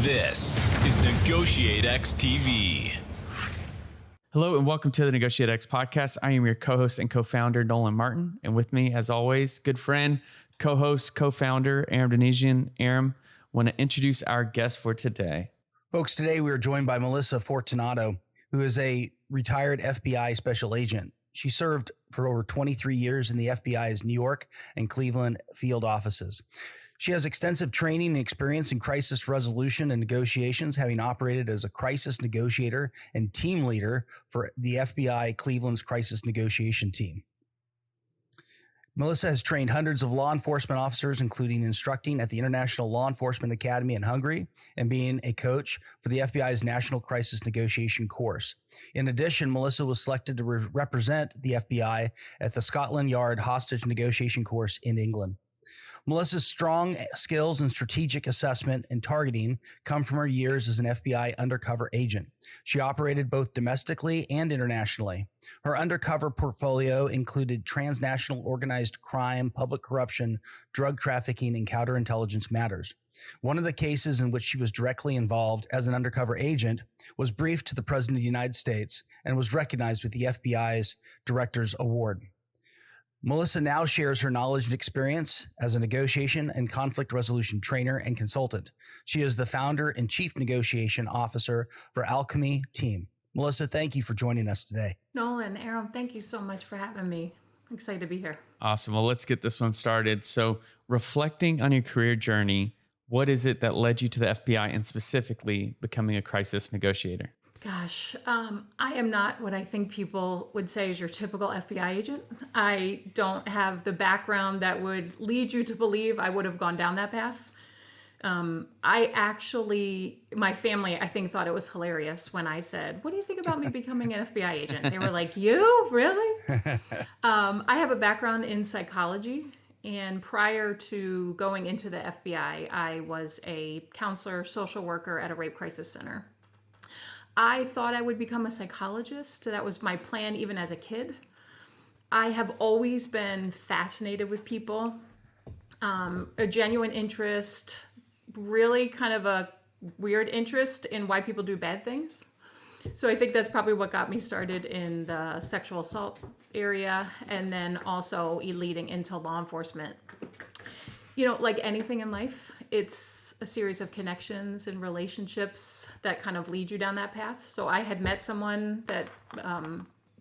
This is NEGOTIATEx TV. Hello and welcome to the NEGOTIATEx podcast. I am your co-host and co-founder, Nolan Martin. And with me, as always, good friend, co-host, co-founder, Aram. Want to introduce our guest for today. Folks, today we are joined by Melissa Fortunato, who is a retired FBI special agent. She served for over 23 years in the FBI's New York and Cleveland field offices. She has extensive training and experience in crisis resolution and negotiations, having operated as a crisis negotiator and team leader for the FBI Cleveland's crisis negotiation team. Melissa has trained hundreds of law enforcement officers, including instructing at the International Law Enforcement Academy in Hungary and being a coach for the FBI's National Crisis Negotiation Course. In addition, Melissa was selected to represent the FBI at the Scotland Yard Hostage Negotiation Course in England. Melissa's strong skills in strategic assessment and targeting come from her years as an FBI undercover agent. She operated both domestically and internationally. Her undercover portfolio included transnational organized crime, public corruption, drug trafficking, and counterintelligence matters. One of the cases in which she was directly involved as an undercover agent was briefed to the President of the United States and was recognized with the FBI's Director's Award. Melissa now shares her knowledge and experience as a negotiation and conflict resolution trainer and consultant. She is the founder and chief negotiation officer for Alchemy-Team. Melissa, thank you for joining us today. Nolan, Aram, thank you so much for having me. I'm excited to be here. Awesome. Well, let's get this one started. So reflecting on your career journey, what is it that led you to the FBI and specifically becoming a crisis negotiator? Gosh, I am not what I think people would say is your typical FBI agent. I don't have the background that would lead you to believe I would have gone down that path. My family, I think, thought it was hilarious when I said, "What do you think about me becoming an FBI agent?" They were like, "You? Really?" I have a background in psychology. And prior to going into the FBI, I was a counselor, social worker at a rape crisis center. I thought I would become a psychologist. That was my plan even as a kid. I have always been fascinated with people, a genuine interest, really kind of a weird interest in why people do bad things. So I think that's probably what got me started in the sexual assault area and then also leading into law enforcement. You know, like anything in life, it's a series of connections and relationships that kind of lead you down that path. So I had met someone that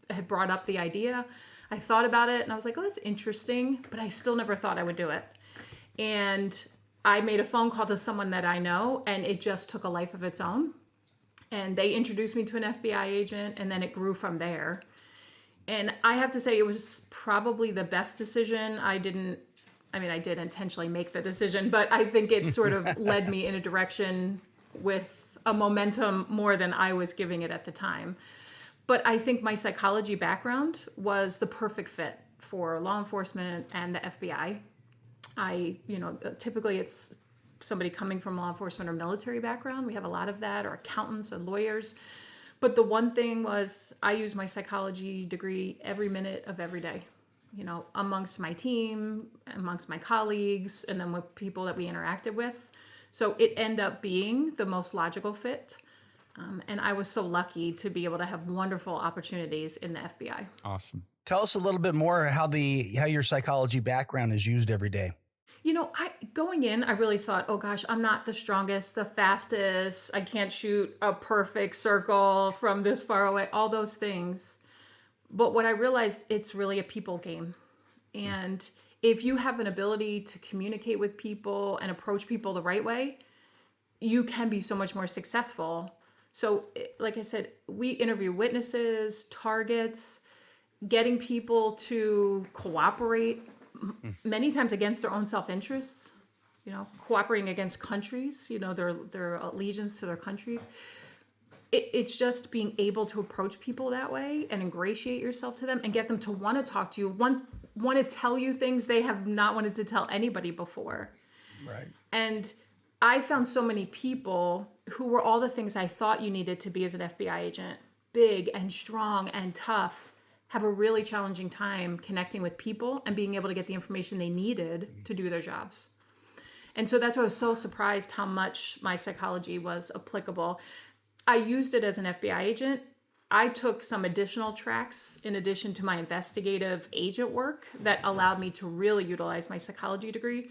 had brought up the idea. I thought about it and I was like, oh, that's interesting, but I still never thought I would do it. And I made a phone call to someone that I know and it just took a life of its own. And they introduced me to an FBI agent and then it grew from there. And I have to say it was probably the best decision. I did intentionally make the decision, but I think it sort of led me in a direction with a momentum more than I was giving it at the time. But I think my psychology background was the perfect fit for law enforcement and the FBI. Typically it's somebody coming from law enforcement or military background. We have a lot of that, or accountants or lawyers. But the one thing was I use my psychology degree every minute of every day. You know, amongst my team, amongst my colleagues, and then with people that we interacted with. So it ended up being the most logical fit. And I was so lucky to be able to have wonderful opportunities in the FBI. Awesome. Tell us a little bit more how your psychology background is used every day. You know, going in, I really thought, oh gosh, I'm not the strongest, the fastest. I can't shoot a perfect circle from this far away, all those things. But what I realized, it's really a people game. And if you have an ability to communicate with people and approach people the right way, you can be so much more successful. So like I said, we interview witnesses, targets, getting people to cooperate many times against their own self-interests, you know, cooperating against countries, you know, their allegiance to their countries. It's just being able to approach people that way and ingratiate yourself to them and get them to want to talk to you, want to tell you things they have not wanted to tell anybody before. Right. And I found so many people who were all the things I thought you needed to be as an FBI agent, big and strong and tough, have a really challenging time connecting with people and being able to get the information they needed to do their jobs. And so that's why I was so surprised how much my psychology was applicable. I used it as an FBI agent. I took some additional tracks in addition to my investigative agent work that allowed me to really utilize my psychology degree.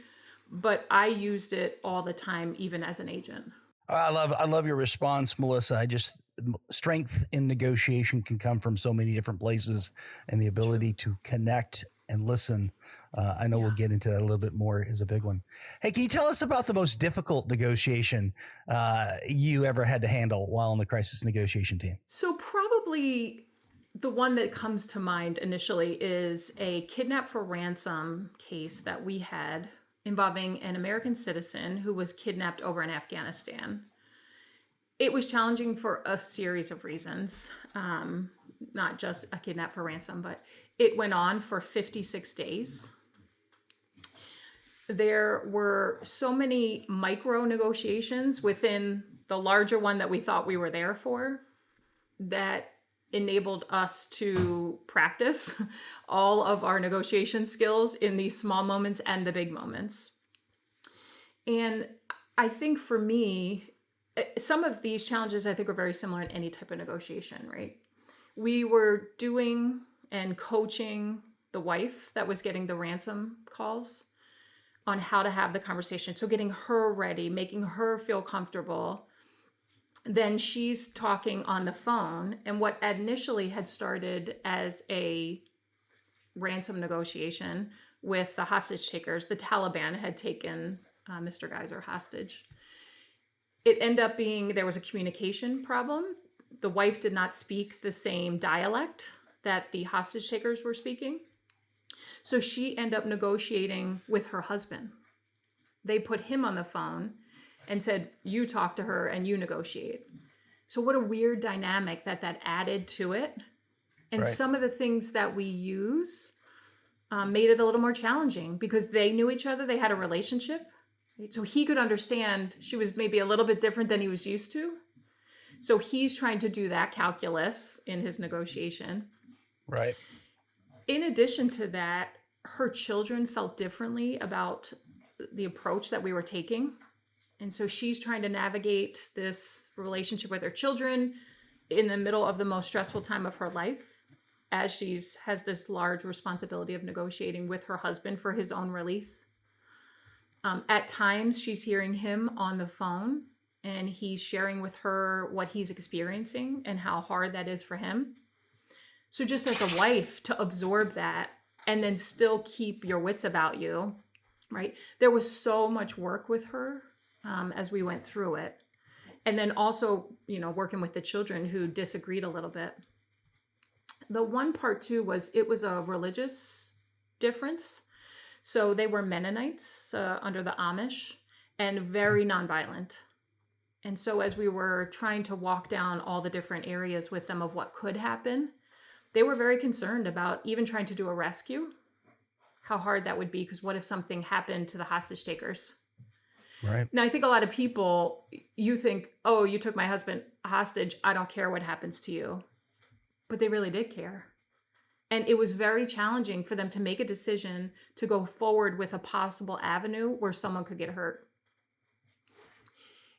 But I used it all the time, even as an agent. I love your response, Melissa. Strength in negotiation can come from so many different places, and the ability to connect and listen. I know we'll get into that a little bit more, is a big one. Hey, can you tell us about the most difficult negotiation you ever had to handle while on the crisis negotiation team? So probably the one that comes to mind initially is a kidnap for ransom case that we had involving an American citizen who was kidnapped over in Afghanistan. It was challenging for a series of reasons, not just a kidnap for ransom, but it went on for 56 days. There were so many micro negotiations within the larger one that we thought we were there for that enabled us to practice all of our negotiation skills in these small moments and the big moments. And I think for me, some of these challenges I think are very similar in any type of negotiation, right? We were doing and coaching the wife that was getting the ransom calls on how to have the conversation. So getting her ready, making her feel comfortable. Then she's talking on the phone, and what initially had started as a ransom negotiation with the hostage takers, the Taliban had taken Mr. Geyser hostage. It ended up being there was a communication problem. The wife did not speak the same dialect that the hostage takers were speaking. So she ended up negotiating with her husband. They put him on the phone and said, you talk to her and you negotiate. So what a weird dynamic that added to it. And Right. Some of the things that we use made it a little more challenging because they knew each other. They had a relationship. Right? So he could understand she was maybe a little bit different than he was used to. So he's trying to do that calculus in his negotiation. Right. In addition to that, her children felt differently about the approach that we were taking. And so she's trying to navigate this relationship with her children in the middle of the most stressful time of her life, as she's has this large responsibility of negotiating with her husband for his own release. At times, she's hearing him on the phone, and he's sharing with her what he's experiencing and how hard that is for him. So just as a wife, to absorb that and then still keep your wits about you, right? There was so much work with her as we went through it. And then also, working with the children who disagreed a little bit. The one part too was it was a religious difference. So they were Mennonites under the Amish and very nonviolent. And so as we were trying to walk down all the different areas with them of what could happen, they were very concerned about even trying to do a rescue, how hard that would be, because what if something happened to the hostage takers? Right. Now, I think a lot of people, you think, oh, you took my husband hostage. I don't care what happens to you. But they really did care. And it was very challenging for them to make a decision to go forward with a possible avenue where someone could get hurt.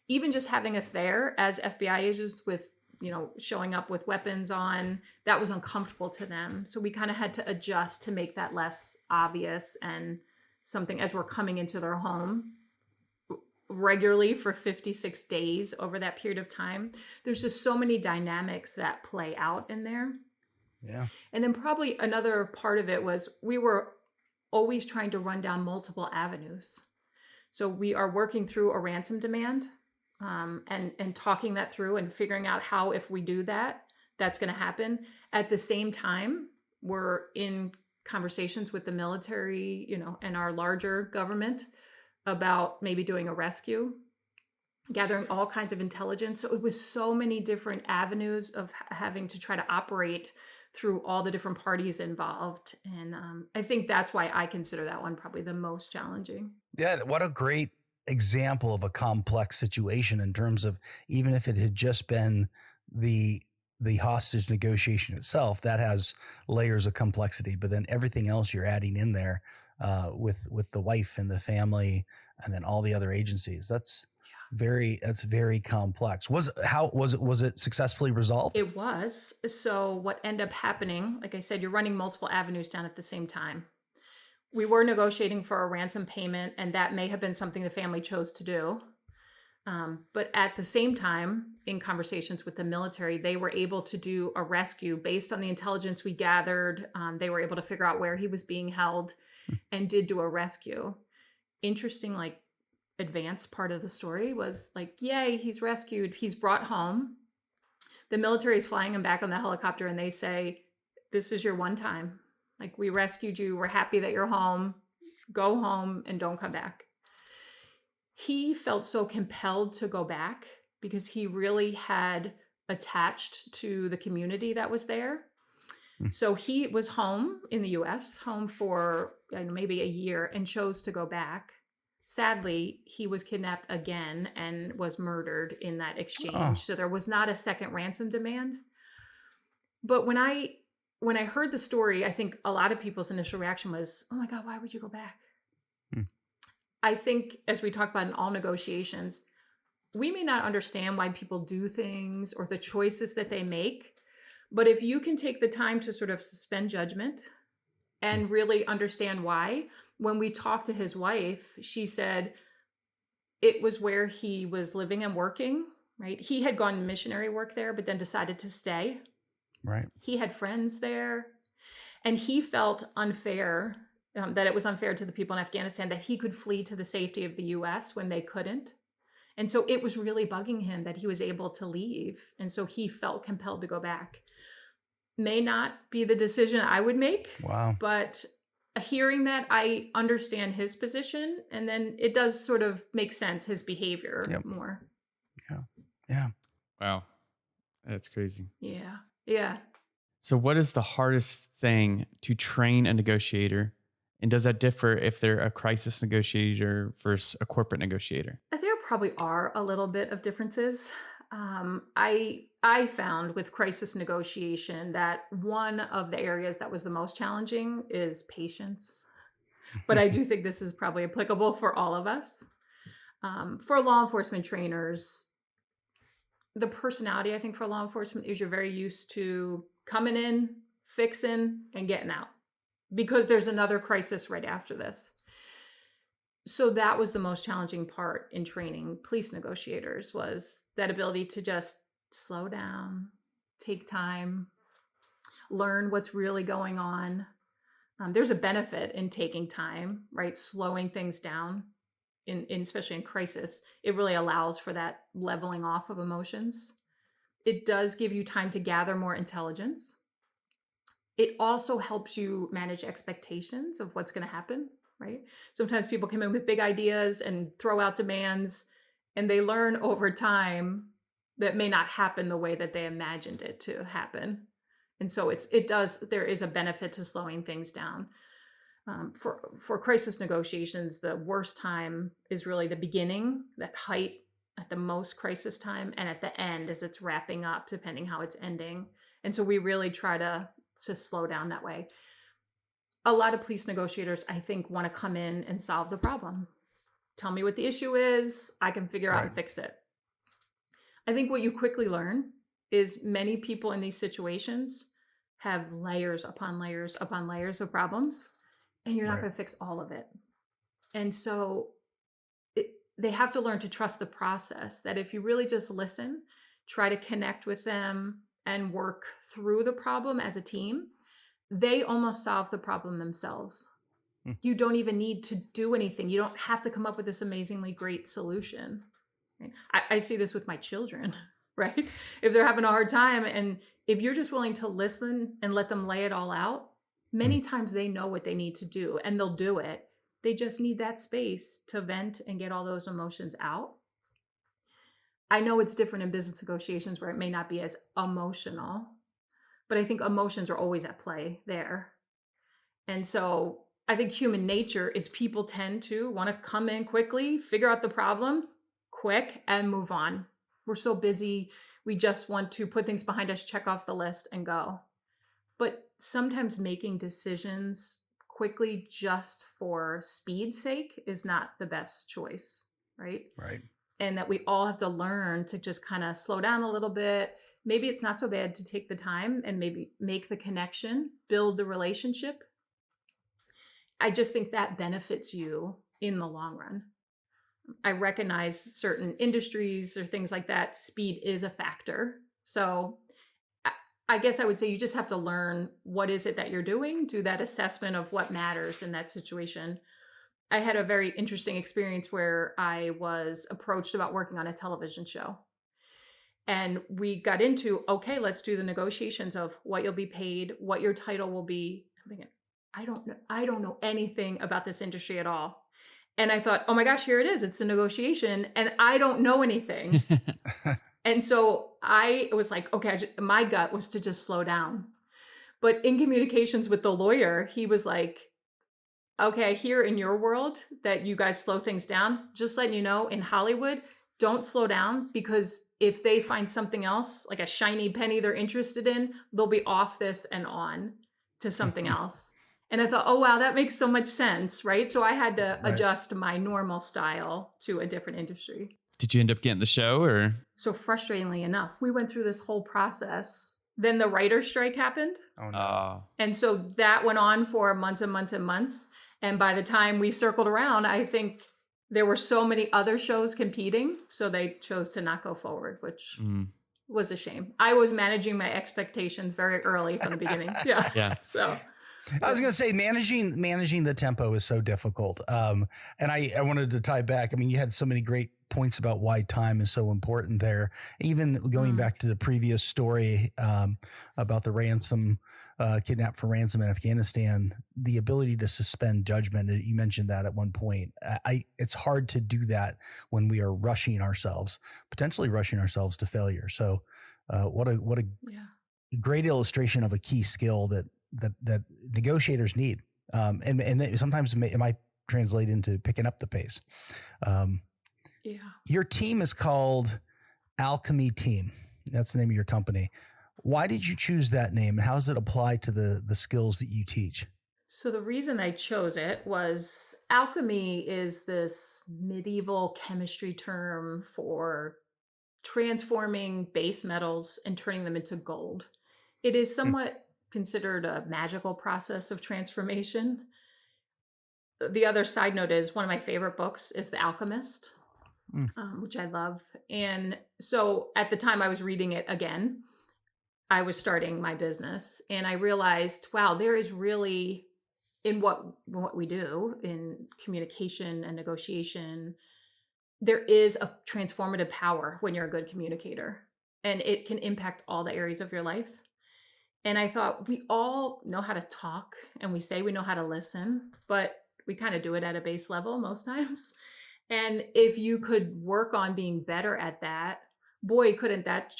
Even just having us there as FBI agents with, showing up with weapons on, that was uncomfortable to them. So we kind of had to adjust to make that less obvious and something as we're coming into their home regularly for 56 days over that period of time. There's just so many dynamics that play out in there. Yeah. And then probably another part of it was we were always trying to run down multiple avenues. So we are working through a ransom demand and talking that through and figuring out how, if we do that, that's going to happen. At the same time, we're in conversations with the military, and our larger government about maybe doing a rescue, gathering all kinds of intelligence. So it was so many different avenues of having to try to operate through all the different parties involved. And I think that's why I consider that one probably the most challenging. Yeah. What a great example of a complex situation in terms of, even if it had just been the hostage negotiation itself, that has layers of complexity, but then everything else you're adding in there with the wife and the family, and then all the other agencies. That's very complex. Was it successfully resolved? It was. So what ended up happening, like I said, you're running multiple avenues down at the same time. We were negotiating for a ransom payment, and that may have been something the family chose to do. But at the same time, in conversations with the military, they were able to do a rescue based on the intelligence we gathered. They were able to figure out where he was being held and did do a rescue. Interesting, like, advanced part of the story was like, yay, he's rescued. He's brought home. The military is flying him back on the helicopter, and they say, this is your one time. Like, we rescued you. We're happy that you're home. Go home and don't come back. He felt so compelled to go back because he really had attached to the community that was there. So he was home in the US, home for maybe a year, and chose to go back. Sadly, he was kidnapped again and was murdered in that exchange. Oh. So there was not a second ransom demand. But when I heard the story, I think a lot of people's initial reaction was, oh my God, why would you go back? I think, as we talk about in all negotiations, we may not understand why people do things or the choices that they make. But if you can take the time to sort of suspend judgment and really understand why, when we talked to his wife, she said it was where he was living and working, right? He had gone missionary work there, but then decided to stay. Right. He had friends there, and he felt unfair, that it was unfair to the people in Afghanistan that he could flee to the safety of the US when they couldn't. And so it was really bugging him that he was able to leave. And so he felt compelled to go back. May not be the decision I would make. Wow. But hearing that, I understand his position. And then it does sort of make sense, his behavior more. Yeah. Wow. That's crazy. Yeah. Yeah. So what is the hardest thing to train a negotiator? And does that differ if they're a crisis negotiator versus a corporate negotiator? There probably are a little bit of differences. I found with crisis negotiation that one of the areas that was the most challenging is patience. But I do think this is probably applicable for all of us. For law enforcement trainers, the personality, I think, for law enforcement is you're very used to coming in, fixing, and getting out, because there's another crisis right after this. So that was the most challenging part in training police negotiators, was that ability to just slow down, take time, learn what's really going on. There's a benefit in taking time, right? Slowing things down, especially in crisis. It really allows for that leveling off of emotions. It does give you time to gather more intelligence. It also helps you manage expectations of what's going to happen, right? Sometimes people come in with big ideas and throw out demands, and they learn over time that may not happen the way that they imagined it to happen. And so there is a benefit to slowing things down. For crisis negotiations, the worst time is really the beginning, that height at the most crisis time, and at the end as it's wrapping up, depending how it's ending. And so we really try to slow down that way. A lot of police negotiators, I think, want to come in and solve the problem. Tell me what the issue is. I can figure out and fix it. I think what you quickly learn is many people in these situations have layers upon layers upon layers of problems, and you're not going to fix all of it. And so they have to learn to trust the process, that if you really just listen, try to connect with them and work through the problem as a team, they almost solve the problem themselves. You don't even need to do anything. You don't have to come up with this amazingly great solution. Right? I see this with my children, right? If they're having a hard time, and if you're just willing to listen and let them lay it all out, many times they know what they need to do and they'll do it. They just need that space to vent and get all those emotions out. I know it's different in business negotiations where it may not be as emotional, but I think emotions are always at play there. And so I think human nature is people tend to want to come in quickly, figure out the problem quick, and move on. We're so busy. We just want to put things behind us, check off the list, and go. But sometimes making decisions quickly just for speed's sake is not the best choice, right? Right. And that we all have to learn to just kind of slow down a little bit. Maybe it's not so bad to take the time and maybe make the connection, build the relationship. I just think that benefits you in the long run. I recognize certain industries or things like that, speed is a factor. So I guess I would say you just have to learn what is it that you're doing, do that assessment of what matters in that situation. I had a very interesting experience where I was approached about working on a television show. And we got into, okay, let's do the negotiations of what you'll be paid, what your title will be. I'm thinking, I don't know anything about this industry at all. And I thought, oh my gosh, here it is. It's a negotiation and I don't know anything. And so I was like, okay, my gut was to just slow down. But in communications with the lawyer, he was like, okay, I hear in your world that you guys slow things down. Just letting you know, in Hollywood, don't slow down, because if they find something else, like a shiny penny they're interested in, they'll be off this and on to something else. And I thought, oh, wow, that makes so much sense, right? So I had to adjust my normal style to a different industry. Did you end up getting the show, or? So frustratingly enough, we went through this whole process. Then the writer's strike happened. Oh, no. And so that went on for months and months and months. And by the time we circled around, I think there were so many other shows competing. So they chose to not go forward, which was a shame. I was managing my expectations very early from the beginning. Yeah. So I was going to say managing the tempo is so difficult. And I wanted to tie back. I mean, you had so many great points about why time is so important there. Even going back to the previous story about the ransom, kidnapped for ransom in Afghanistan, the ability to suspend judgment. You mentioned that at one point. It's hard to do that when we are potentially rushing ourselves to failure. So what a great illustration of a key skill that negotiators need. And sometimes it might translate into picking up the pace. Your team is called Alchemy-Team. That's the name of your company. Why did you choose that name, and how does it apply to the skills that you teach? So the reason I chose it was alchemy is this medieval chemistry term for transforming base metals and turning them into gold. It is somewhat considered a magical process of transformation. The other side note is one of my favorite books is The Alchemist, which I love. And so at the time I was reading it again, I was starting my business, and I realized, wow, there is really, in what we do in communication and negotiation, there is a transformative power when you're a good communicator, and it can impact all the areas of your life. And I thought, we all know how to talk, and we say we know how to listen, but we kind of do it at a base level most times. And if you could work on being better at that, boy, couldn't that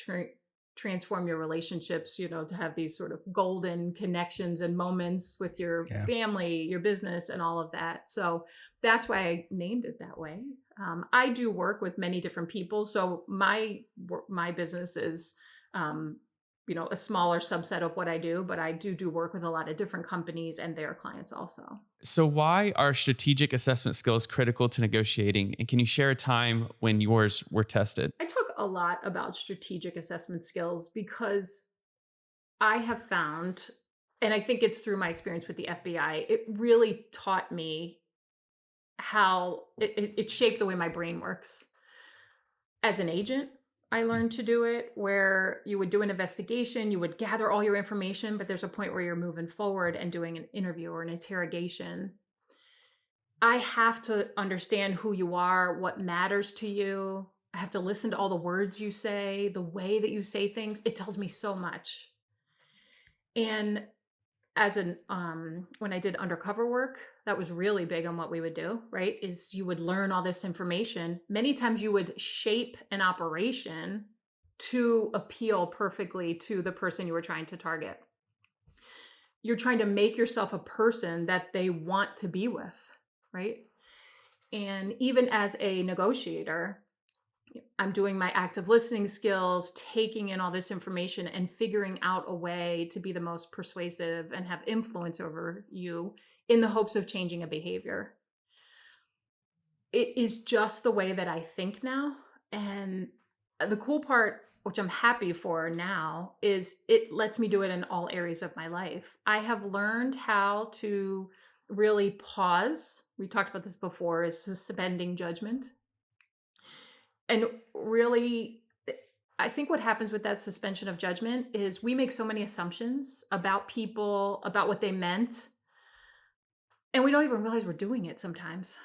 transform your relationships, to have these sort of golden connections and moments with your family, your business, and all of that. So that's why I named it that way. I do work with many different people. So my business is, a smaller subset of what I do, but I do work with a lot of different companies and their clients also. So why are strategic assessment skills critical to negotiating? And can you share a time when yours were tested? I talk a lot about strategic assessment skills because I have found, and I think it's through my experience with the FBI, it really taught me how it shaped the way my brain works. As an agent, I learned to do it where you would do an investigation, you would gather all your information, but there's a point where you're moving forward and doing an interview or an interrogation. I have to understand who you are, what matters to you. I have to listen to all the words you say, the way that you say things. It tells me so much. And when I did undercover work, that was really big on what we would do, right? Is you would learn all this information. Many times you would shape an operation to appeal perfectly to the person you were trying to target. You're trying to make yourself a person that they want to be with, right? And even as a negotiator, I'm doing my active listening skills, taking in all this information and figuring out a way to be the most persuasive and have influence over you in the hopes of changing a behavior. It is just the way that I think now. And the cool part, which I'm happy for now, is it lets me do it in all areas of my life. I have learned how to really pause. We talked about this before, is suspending judgment. And really, I think what happens with that suspension of judgment is we make so many assumptions about people, about what they meant, and we don't even realize we're doing it sometimes.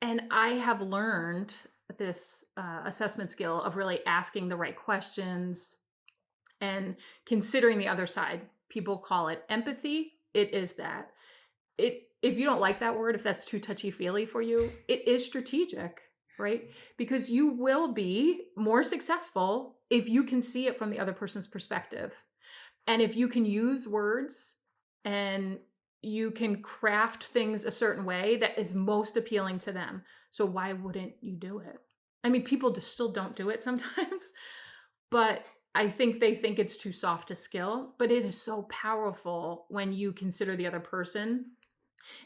And I have learned this assessment skill of really asking the right questions and considering the other side. People call it empathy. It is that. If you don't like that word, if that's too touchy-feely for you, it is strategic, right? Because you will be more successful if you can see it from the other person's perspective. And if you can use words and you can craft things a certain way that is most appealing to them. So why wouldn't you do it? I mean, people just still don't do it sometimes, but I think they think it's too soft a skill, but it is so powerful when you consider the other person.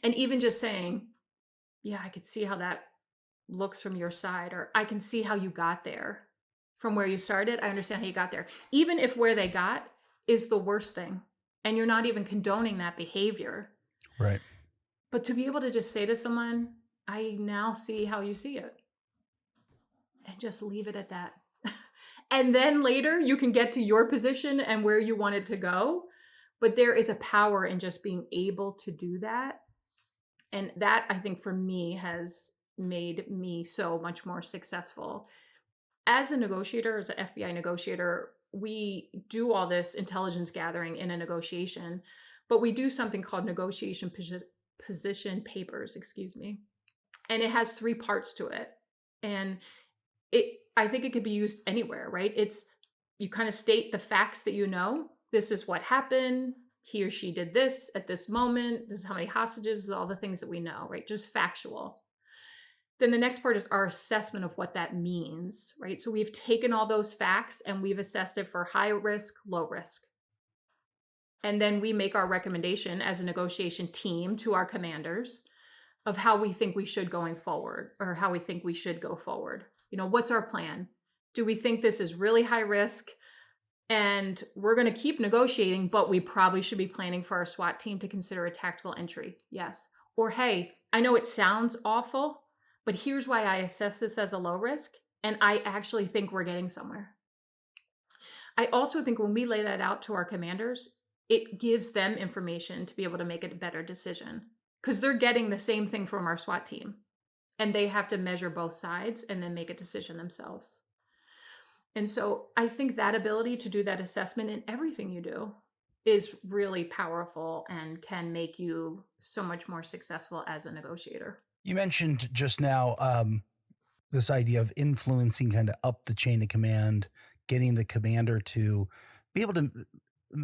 And even just saying, yeah, I could see how that looks from your side, or I can see how you got there from where you started. I understand how you got there. Even if where they got is the worst thing and you're not even condoning that behavior. Right. But to be able to just say to someone, I now see how you see it, and just leave it at that. And then later you can get to your position and where you want it to go. But there is a power in just being able to do that. And that, I think, for me, has made me so much more successful. As a negotiator, as an FBI negotiator, we do all this intelligence gathering in a negotiation, but we do something called negotiation position papers, and it has 3 parts to it. And I think it could be used anywhere, right? You kind of state the facts that you know. This is what happened. He or she did this at this moment. This is how many hostages, this is all the things that we know, right? Just factual. Then the next part is our assessment of what that means, right? So we've taken all those facts and we've assessed it for high risk, low risk. And then we make our recommendation as a negotiation team to our commanders of how we think we should going forward, or how we think we should go forward. What's our plan? Do we think this is really high risk and we're going to keep negotiating, but we probably should be planning for our SWAT team to consider a tactical entry? Yes. Or, hey, I know it sounds awful, but here's why I assess this as a low risk, and I actually think we're getting somewhere. I also think when we lay that out to our commanders, it gives them information to be able to make a better decision, because they're getting the same thing from our SWAT team, and they have to measure both sides and then make a decision themselves. And so I think that ability to do that assessment in everything you do is really powerful and can make you so much more successful as a negotiator. You mentioned just now this idea of influencing kind of up the chain of command, getting the commander to be able to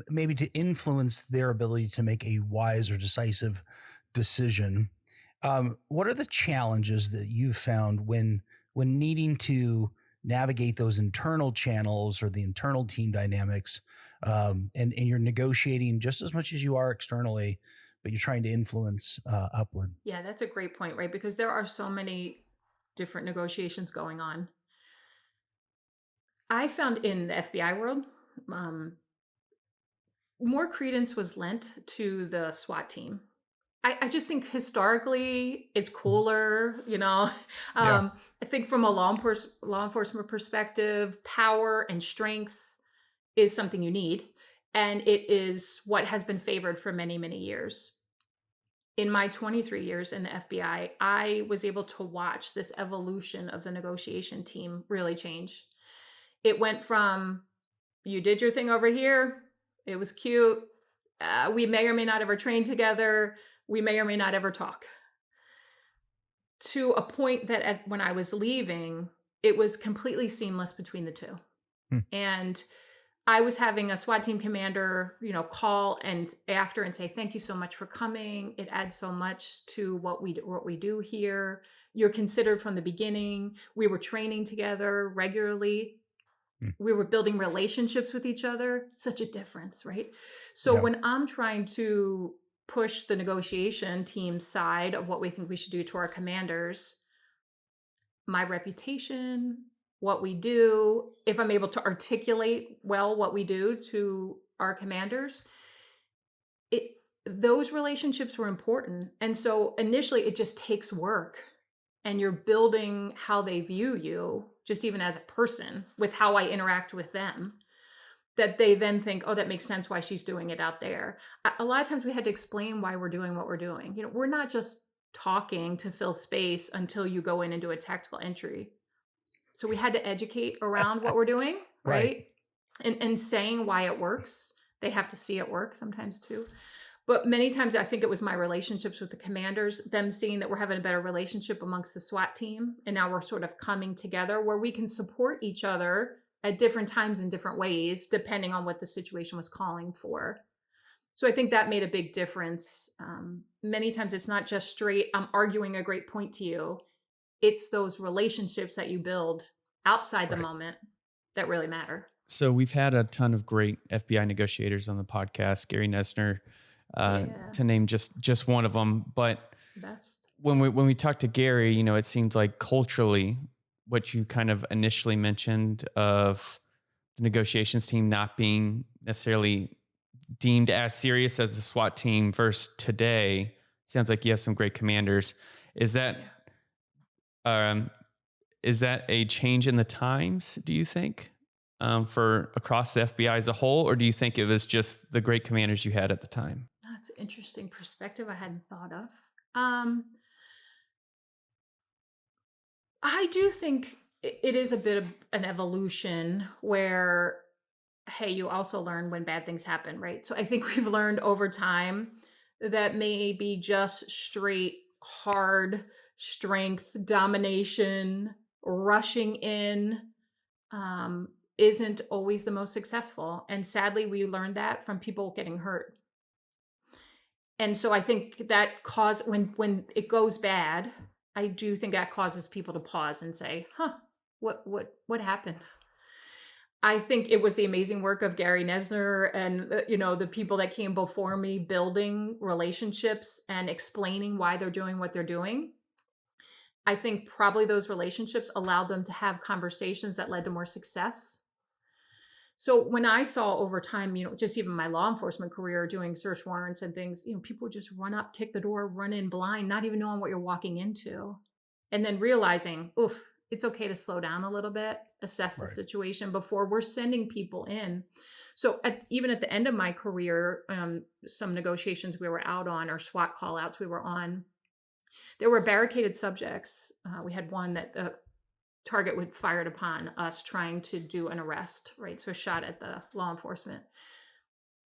maybe to influence their ability to make a wise or decisive decision. What are the challenges that you found when needing to navigate those internal channels or the internal team dynamics, and you're negotiating just as much as you are externally, but you're trying to influence upward? Yeah, that's a great point, right? Because there are so many different negotiations going on. I found in the FBI world, more credence was lent to the SWAT team. I just think historically it's cooler, I think from a law enforcement perspective, power and strength is something you need. And it is what has been favored for many, many years. In my 23 years in the FBI, I was able to watch this evolution of the negotiation team really change. It went from, you did your thing over here, it was cute, we may or may not ever train together, we may or may not ever talk, to a point that when I was leaving, it was completely seamless between the two. And I was having a SWAT team commander, call and after and say, thank you so much for coming. It adds so much to what we do here. You're considered from the beginning. We were training together regularly. We were building relationships with each other. Such a difference, right? So when I'm trying to push the negotiation team side of what we think we should do to our commanders, my reputation, what we do, if I'm able to articulate well what we do to our commanders, those relationships were important. And so initially it just takes work, and you're building how they view you, just even as a person, with how I interact with them, that they then think, oh, that makes sense why she's doing it out there. A lot of times we had to explain why we're doing what we're doing. We're not just talking to fill space until you go in and do a tactical entry. So we had to educate around what we're doing, right? And saying why it works. They have to see it work sometimes too. But many times I think it was my relationships with the commanders, them seeing that we're having a better relationship amongst the SWAT team. And now we're sort of coming together where we can support each other at different times in different ways, depending on what the situation was calling for. So I think that made a big difference. Many times it's not just straight, I'm arguing a great point to you. It's those relationships that you build outside the moment that really matter. So we've had a ton of great FBI negotiators on the podcast, Gary Nesner, to name just one of them. But it's the best. When we talked to Gary, it seems like culturally, what you kind of initially mentioned of the negotiations team not being necessarily deemed as serious as the SWAT team versus today, sounds like you have some great commanders. Is that a change in the times, do you think, for across the FBI as a whole, or do you think it was just the great commanders you had at the time? That's an interesting perspective I hadn't thought of. I do think it is a bit of an evolution where, hey, you also learn when bad things happen, right? So I think we've learned over time that maybe just straight hard strength, domination, rushing in isn't always the most successful. And sadly, we learned that from people getting hurt. And so I think that when it goes bad, I do think that causes people to pause and say, what happened? I think it was the amazing work of Gary Nesner and, the people that came before me building relationships and explaining why they're doing what they're doing. I think probably those relationships allowed them to have conversations that led to more success. So when I saw over time, just even my law enforcement career doing search warrants and things, people would just run up, kick the door, run in blind, not even knowing what you're walking into. And then realizing, it's okay to slow down a little bit, assess the situation before we're sending people in. So even at the end of my career, some negotiations we were out on, or SWAT call outs we were on, there were barricaded subjects. We had one that the target would fired upon us trying to do an arrest, right? So a shot at the law enforcement.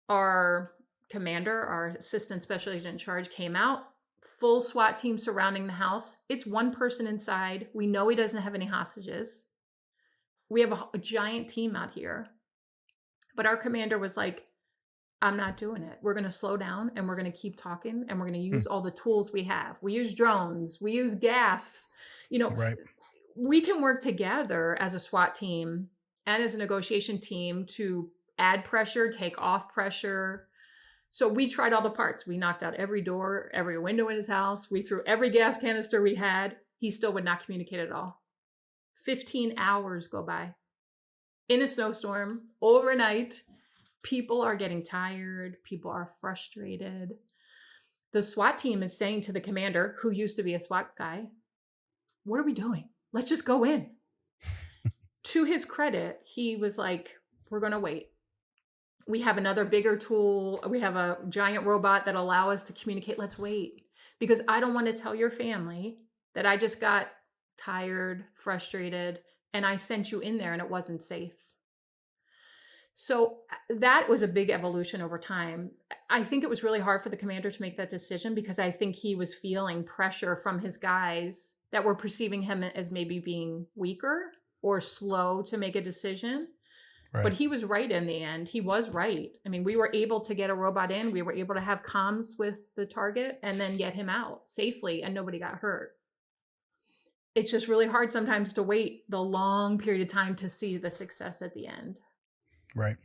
Our commander, our assistant special agent in charge, came out, full SWAT team surrounding the house. It's one person inside. We know he doesn't have any hostages. We have a giant team out here. But our commander was like, I'm not doing it. We're going to slow down and we're going to keep talking and we're going to use all the tools we have. We use drones. We use gas. We can work together as a SWAT team and as a negotiation team to add pressure, take off pressure. So we tried all the parts. We knocked out every door, every window in his house. We threw every gas canister we had. He still would not communicate at all. 15 hours go by in a snowstorm overnight. People are getting tired. People are frustrated. The SWAT team is saying to the commander, who used to be a SWAT guy, what are we doing? Let's just go in. To his credit, he was like, we're going to wait. We have another bigger tool. We have a giant robot that allow us to communicate. Let's wait. Because I don't want to tell your family that I just got tired, frustrated, and I sent you in there and it wasn't safe. So that was a big evolution over time. I think it was really hard for the commander to make that decision because I think he was feeling pressure from his guys that were perceiving him as maybe being weaker or slow to make a decision. Right. But he was right in the end. He was right. I mean, we were able to get a robot in. We were able to have comms with the target and then get him out safely, and nobody got hurt. It's just really hard sometimes to wait the long period of time to see the success at the end. Right.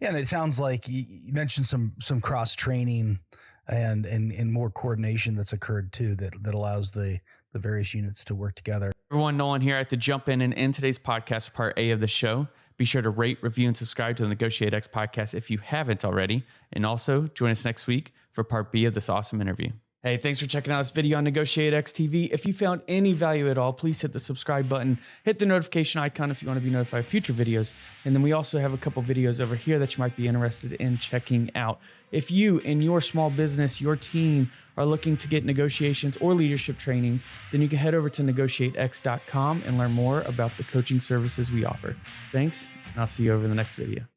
Yeah, and it sounds like you mentioned some cross training and more coordination that's occurred too that allows the various units to work together. Everyone, Nolan here. I have to jump in and end today's podcast, part A of the show. Be sure to rate, review, and subscribe to the NEGOTIATEx podcast if you haven't already. And also join us next week for part B of this awesome interview. Hey, thanks for checking out this video on NEGOTIATEx TV. If you found any value at all, please hit the subscribe button, hit the notification icon if you want to be notified of future videos. And then we also have a couple videos over here that you might be interested in checking out. If you in your small business, your team are looking to get negotiations or leadership training, then you can head over to negotiatex.com and learn more about the coaching services we offer. Thanks, and I'll see you over in the next video.